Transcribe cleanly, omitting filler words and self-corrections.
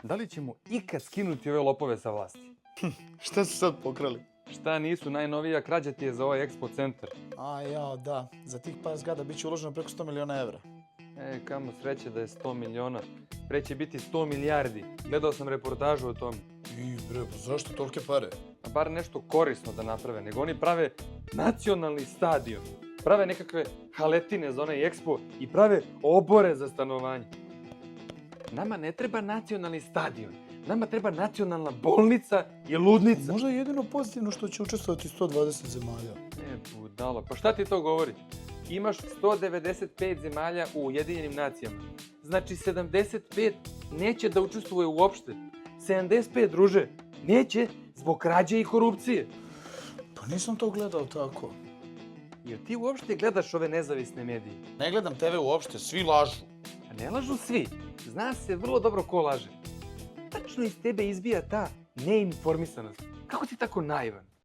Da li ćemo ikad skinuti ove lopove sa vlasti? Šta su sad pokrali? Šta nisu, najnovija krađa ti je za ovaj Expo centar. A jao, da. Za tih par zgrada bit će uloženo preko 100 miliona evra. Kamo sreće da je 100 miliona. Pre će biti 100 milijardi. Gledao sam reportažu o tome. I bre, pa zašto tolike pare? A bar nešto korisno da naprave, nego oni prave nacionalni stadion. Prave nekakve haletine za onaj Expo i prave obore za stanovanje. Nama ne treba nacionalni stadion. Nama treba nacionalna bolnica i ludnica. Možda je jedino pozitivno što će učestvovati 120 zemalja. Budalo, pa šta ti to govori? Imaš 195 zemalja u Ujedinjenim nacijama. Znači 75 neće da učestvuje uopšte. 75, druže, neće zbog krađe i korupcije. Pa nisam to gledao tako. Jer ti uopšte gledaš ove nezavisne medije? Ne gledam TV uopšte, svi lažu. A ne lažu svi. Zna se vrlo dobro ko laže. Tačno iz tebe izbija ta neinformisanost. Kako si tako naivan?